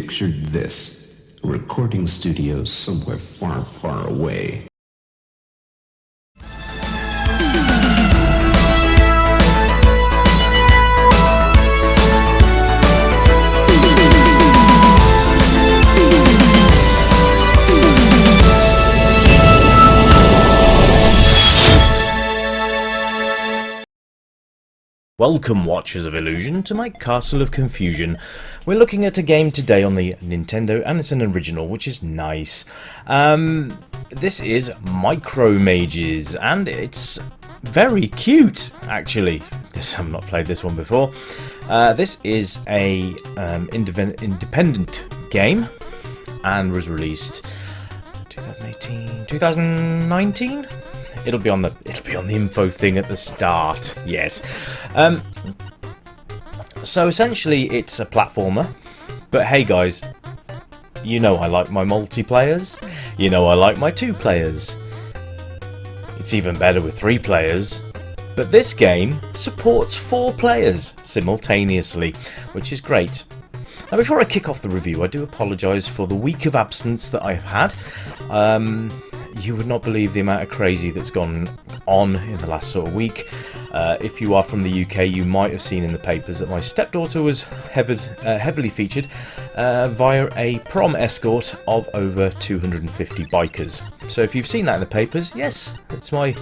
Picture this, a recording studio somewhere far, far away. Welcome, Watchers of Illusion, to my Castle of Confusion. We're looking at a game today on the Nintendo, and it's an original, which is nice. This is Micro Mages, and it's very cute, actually. I've not played this one before. This is a independent game, and was released 2018, 2019. It'll be on the info thing at the start. Yes. So essentially, it's a platformer. But hey, guys, you know I like my multiplayers. You know I like my 2 players. It's even better with 3 players. But this game supports 4 players simultaneously, which is great. Now, before I kick off the review, I do apologise for the week of absence that I've had. You would not believe the amount of crazy that's gone on in the last sort of week. If you are from the UK, you might have seen in the papers that my stepdaughter was heavily featured via a prom escort of over 250 bikers. So if you've seen that in the papers, yes, it's my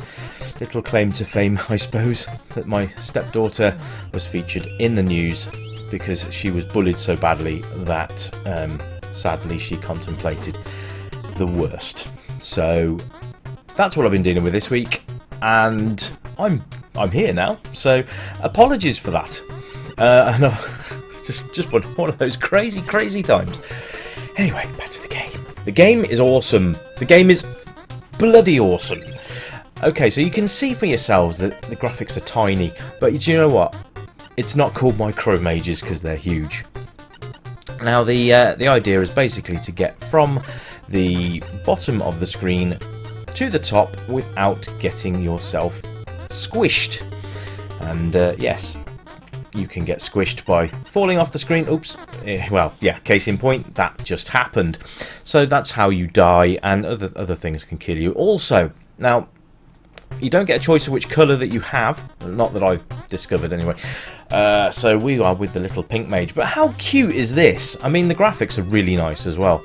little claim to fame, I suppose, that my stepdaughter was featured in the news because she was bullied so badly that sadly she contemplated the worst. So that's what I've been dealing with this week, and I'm here now. So apologies for that. I know, just one of those crazy times. Anyway, back to the game. The game is awesome. The game is bloody awesome. Okay, so you can see for yourselves that the graphics are tiny, but do you know what? It's not called Micro Mages because they're huge. Now the idea is basically to get from the bottom of the screen to the top without getting yourself squished. And yes, you can get squished by falling off the screen. Oops. Well, yeah, case in point, that just happened. So that's how you die, and other things can kill you also. Now, you don't get a choice of which colour that you have, not that I've discovered anyway. So we are with the little pink mage. But how cute is this? I mean, the graphics are really nice as well.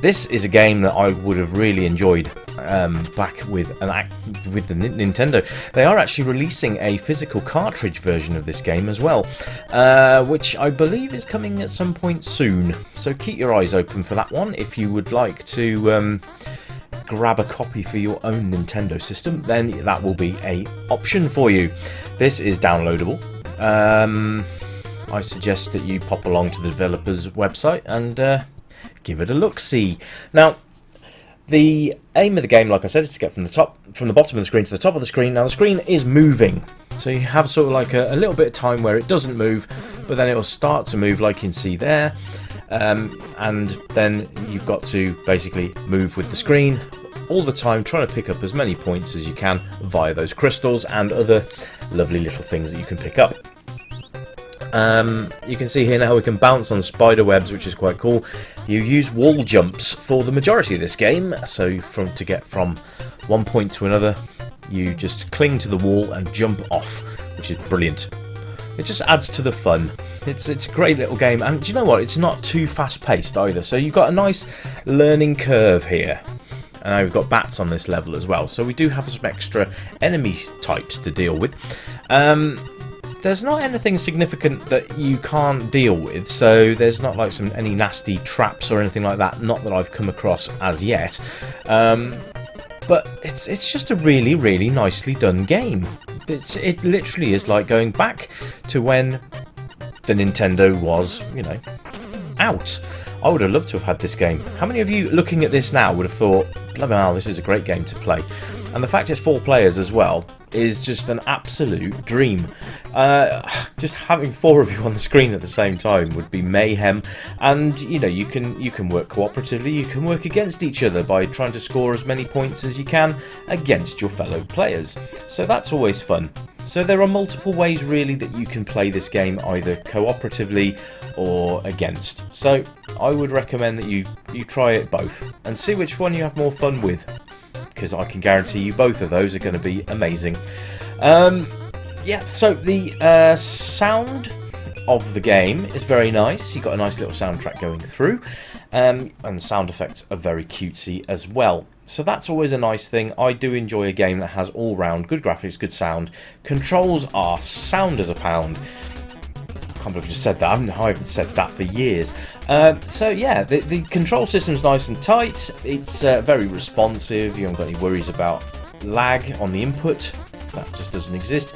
This is a game that I would have really enjoyed back with the Nintendo. They are actually releasing a physical cartridge version of this game as well, which I believe is coming at some point soon. So keep your eyes open for that one. If you would like to grab a copy for your own Nintendo system, then that will be an option for you. This is downloadable. I suggest that you pop along to the developer's website and give it a look-see. Now, the aim of the game, like I said, is to get from the bottom of the screen to the top of the screen. Now, the screen is moving, so you have sort of like a little bit of time where it doesn't move, but then it will start to move, like you can see there. And then you've got to basically move with the screen all the time, trying to pick up as many points as you can via those crystals and other lovely little things that you can pick up. You can see here now we can bounce on spider webs, which is quite cool. You use wall jumps for the majority of this game, so to get from one point to another, you just cling to the wall and jump off, which is brilliant. It just adds to the fun. It's a great little game, and do you know what? It's not too fast-paced either, so you've got a nice learning curve here. And now we've got bats on this level as well, so we do have some extra enemy types to deal with. There's not anything significant that you can't deal with, so there's not like any nasty traps or anything like that, not that I've come across as yet. But it's just a really nicely done game. It literally is like going back to when the Nintendo was, out. I would have loved to have had this game. How many of you looking at this now would have thought, bloody hell, this is a great game to play? And the fact it's 4 players as well is just an absolute dream. Just having 4 of you on the screen at the same time would be mayhem. And you can work cooperatively, you can work against each other by trying to score as many points as you can against your fellow players. So that's always fun. So there are multiple ways really that you can play this game, either cooperatively or against. So I would recommend that you try it both and see which one you have more fun with, because I can guarantee you both of those are going to be amazing. Yeah, so the sound of the game is very nice. You've got a nice little soundtrack going through, and the sound effects are very cutesy as well. So that's always a nice thing. I do enjoy a game that has all-round good graphics, good sound. Controls are sound as a pound. I can't believe I just said that. I haven't said that for years. So yeah, the control system's nice and tight. It's very responsive. You haven't got any worries about lag on the input. That just doesn't exist.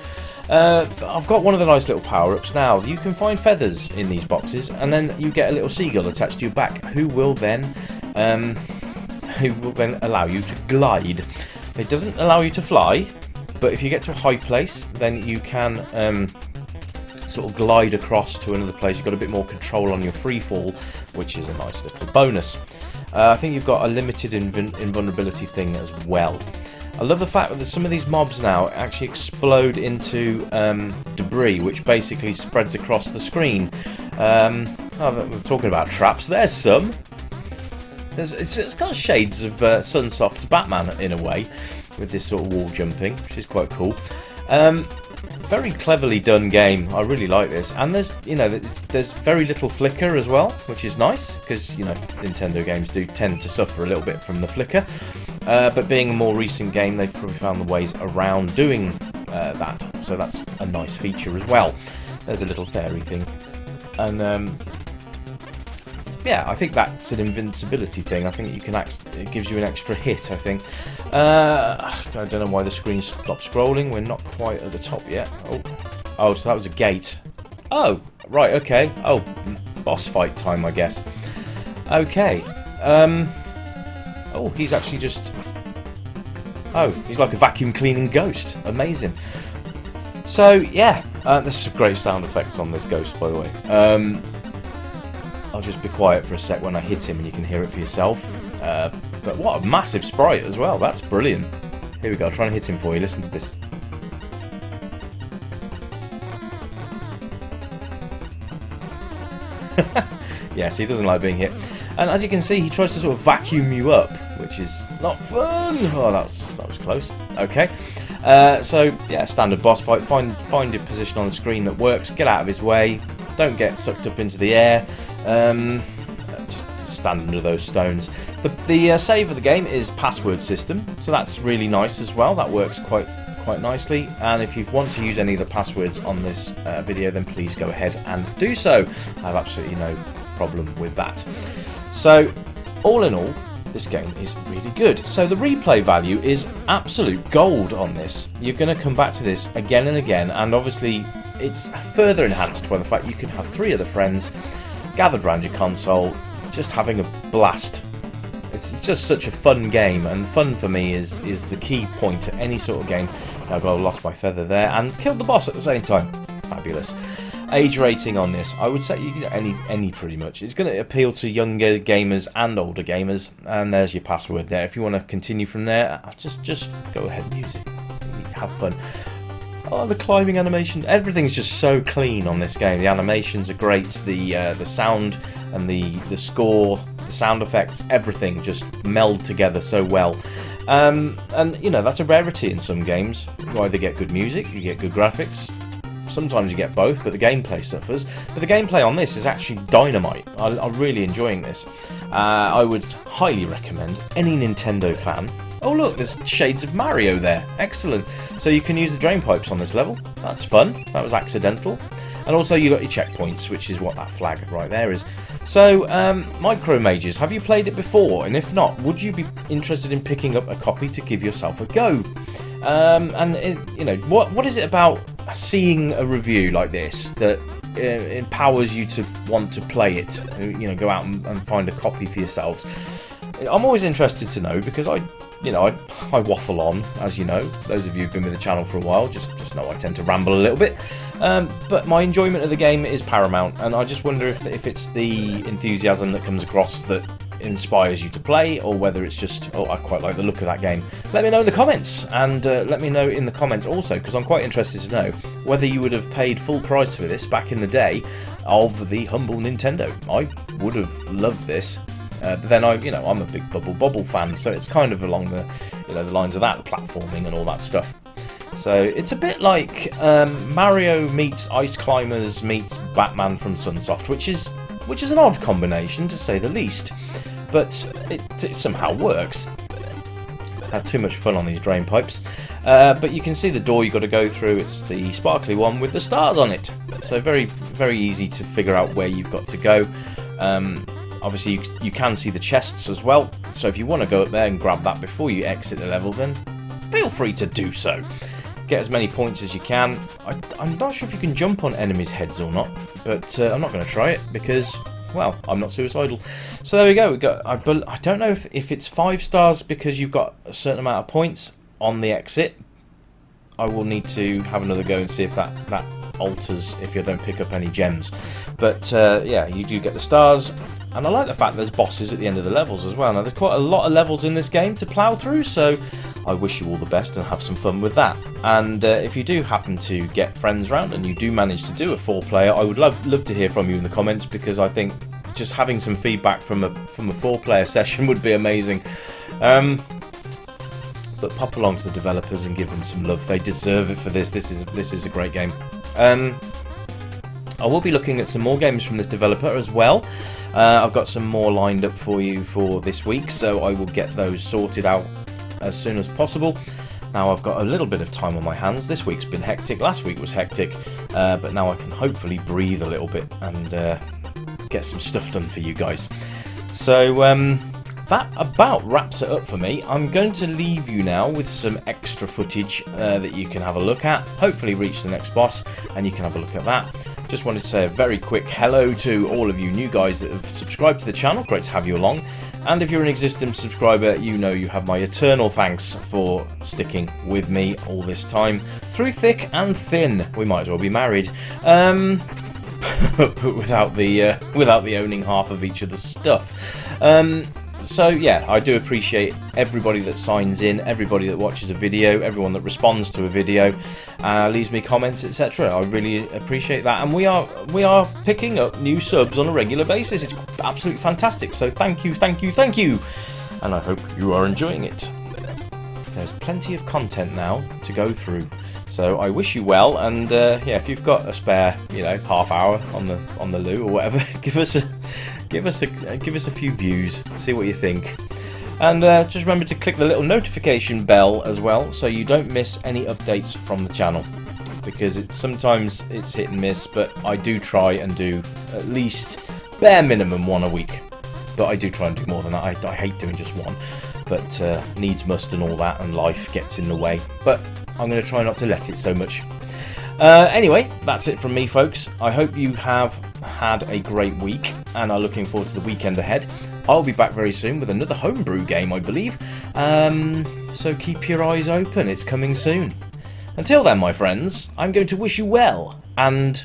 I've got one of the nice little power-ups now. You can find feathers in these boxes, and then you get a little seagull attached to your back, who will then allow you to glide. It doesn't allow you to fly, but if you get to a high place, then you can sort of glide across to another place. You've got a bit more control on your free fall, which is a nice little bonus. I think you've got a limited invulnerability thing as well. I love the fact that some of these mobs now actually explode into debris, which basically spreads across the screen. We're talking about traps. There's some. It's got shades of Sunsoft Batman in a way, with this sort of wall jumping, which is quite cool. Very cleverly done game. I really like this, and there's very little flicker as well, which is nice because Nintendo games do tend to suffer a little bit from the flicker. But being a more recent game, they've probably found the ways around doing that, so that's a nice feature as well. There's a little fairy thing, and yeah, I think that's an invincibility thing. I think it gives you an extra hit, I think. I don't know why the screen stopped scrolling. We're not quite at the top yet. Oh, so that was a gate. Oh, right, okay. Oh, boss fight time, I guess. Okay. Oh, he's actually just... Oh, he's like a vacuum cleaning ghost. Amazing. So, yeah. There's some great sound effects on this ghost, by the way. I'll just be quiet for a sec when I hit him and you can hear it for yourself. But what a massive sprite as well. That's brilliant. Here we go. I'll try and hit him for you. Listen to this. Yes, he doesn't like being hit. And as you can see, he tries to sort of vacuum you up, which is not fun. Oh, that was close. Okay. So, yeah, standard boss fight. Find your position on the screen that works. Get out of his way. Don't get sucked up into the air. Just stand under those stones. The save of the game is password system, so that's really nice as well. That works quite nicely. And if you want to use any of the passwords on this video, then please go ahead and do so. I have absolutely no problem with that. So, all in all, this game is really good. So the replay value is absolute gold on this. You're going to come back to this again and again, and obviously it's further enhanced by the fact you can have 3 other friends gathered around your console, just having a blast. It's just such a fun game, and fun for me is the key point to any sort of game. I lost my feather there and killed the boss at the same time. Fabulous. Age rating on this, I would say any pretty much. It's going to appeal to younger gamers and older gamers, and there's your password there. If you want to continue from there, just go ahead and use it. Have fun. Oh, the climbing animation. Everything's just so clean on this game. The animations are great. The sound and the score, the sound effects, everything just meld together so well. And that's a rarity in some games. You either get good music, you get good graphics. Sometimes you get both, but the gameplay suffers. But the gameplay on this is actually dynamite. I'm really enjoying this. I would highly recommend any Nintendo fan. Oh look, there's shades of Mario there. Excellent. So you can use the drain pipes on this level. That's fun. That was accidental. And also you got your checkpoints, which is what that flag right there is. So, Micro Mages, have you played it before? And if not, would you be interested in picking up a copy to give yourself a go? What is it about seeing a review like this that empowers you to want to play it? Go out and find a copy for yourselves. I'm always interested to know, because I waffle on, as you know. Those of you who've been with the channel for a while just know I tend to ramble a little bit. But my enjoyment of the game is paramount, and I just wonder if it's the enthusiasm that comes across that inspires you to play, or whether it's just, oh, I quite like the look of that game. Let me know in the comments, and let me know in the comments also, because I'm quite interested to know whether you would have paid full price for this back in the day of the humble Nintendo. I would have loved this, but then I'm a big Bubble fan, so it's kind of along the the lines of that, platforming and all that stuff. So it's a bit like Mario meets Ice Climbers meets Batman from Sunsoft, which is an odd combination to say the least, but it somehow works. Had too much fun on these drain pipes, but you can see the door you've got to go through. It's the sparkly one with the stars on it, so very, very easy to figure out where you've got to go. Obviously you can see the chests as well, so if you want to go up there and grab that before you exit the level, then feel free to do so. Get as many points as you can. I'm not sure if you can jump on enemies' heads or not, but I'm not going to try it because, well, I'm not suicidal. So there we go. I don't know if it's 5 stars because you've got a certain amount of points on the exit. I will need to have another go and see if that alters if you don't pick up any gems. But yeah, you do get the stars. And I like the fact there's bosses at the end of the levels as well. Now, there's quite a lot of levels in this game to plough through, so I wish you all the best and have some fun with that. And if you do happen to get friends round and you do manage to do a 4-player, I would love to hear from you in the comments, because I think just having some feedback from a 4-player session would be amazing. But pop along to the developers and give them some love. They deserve it for this. This is a great game. I will be looking at some more games from this developer as well. I've got some more lined up for you for this week, so I will get those sorted out as soon as possible. Now I've got a little bit of time on my hands. This week's been hectic, last week was hectic, but now I can hopefully breathe a little bit and get some stuff done for you guys. So that about wraps it up for me. I'm going to leave you now with some extra footage that you can have a look at. Hopefully reach the next boss and you can have a look at that. Just wanted to say a very quick hello to all of you new guys that have subscribed to the channel. Great to have you along. And if you're an existing subscriber, you know you have my eternal thanks for sticking with me all this time. Through thick and thin. We might as well be married. But without the owning half of each other's stuff. So yeah, I do appreciate everybody that signs in, everybody that watches a video, everyone that responds to a video, leaves me comments, etc. I really appreciate that, and we are picking up new subs on a regular basis. It's absolutely fantastic. So thank you, and I hope you are enjoying it. There's plenty of content now to go through, so I wish you well. And yeah, if you've got a spare, half hour on the loo or whatever, give us a few views, see what you think. And just remember to click the little notification bell as well, so you don't miss any updates from the channel, because sometimes it's hit and miss, but I do try and do at least bare minimum 1 a week. But I do try and do more than that. I hate doing just 1, but needs must and all that, and life gets in the way. But I'm going to try not to let it so much. Anyway, that's it from me, folks. I hope you have had a great week and are looking forward to the weekend ahead. I'll be back very soon with another homebrew game, I believe. So keep your eyes open, it's coming soon. Until then, my friends, I'm going to wish you well, and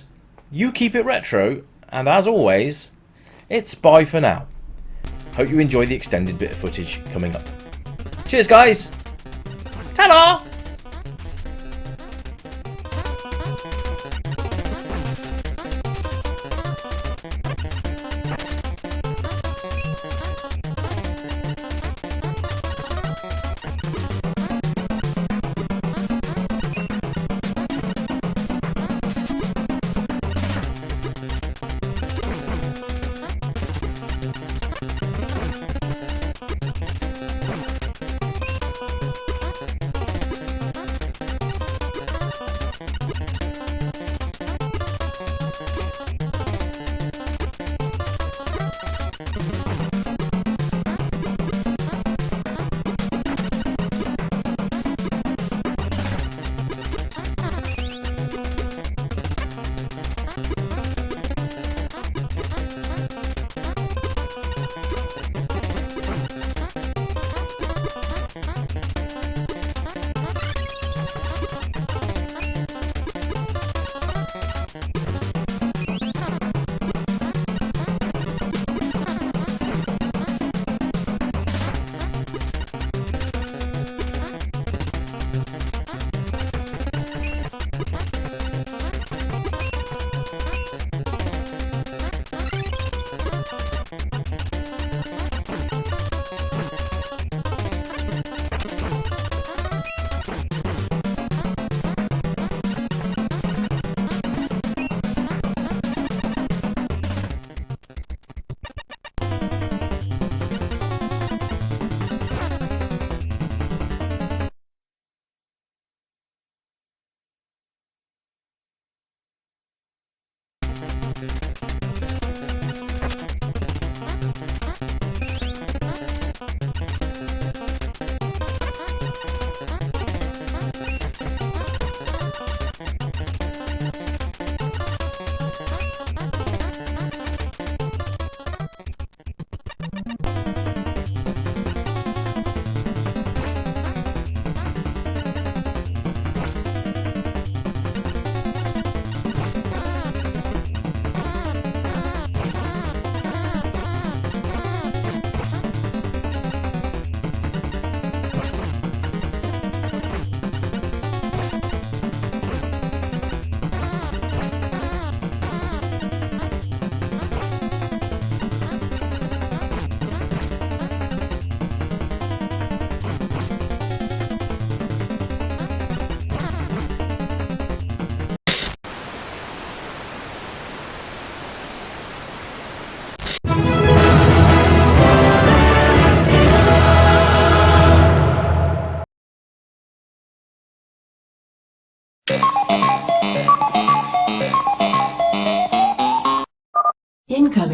you keep it retro, and as always, it's bye for now. Hope you enjoy the extended bit of footage coming up. Cheers, guys! Ta-da!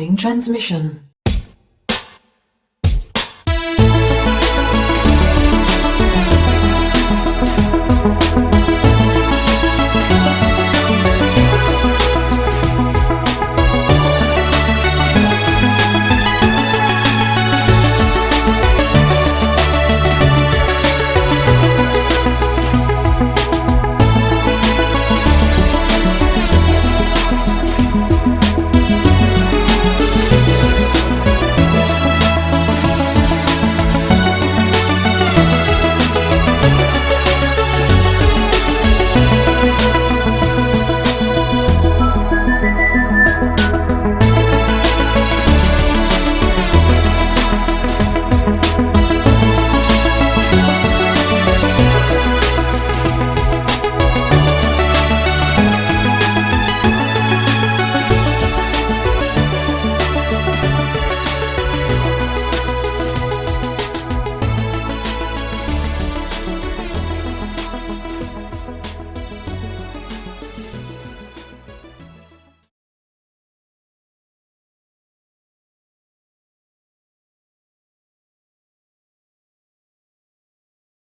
Incoming transmission.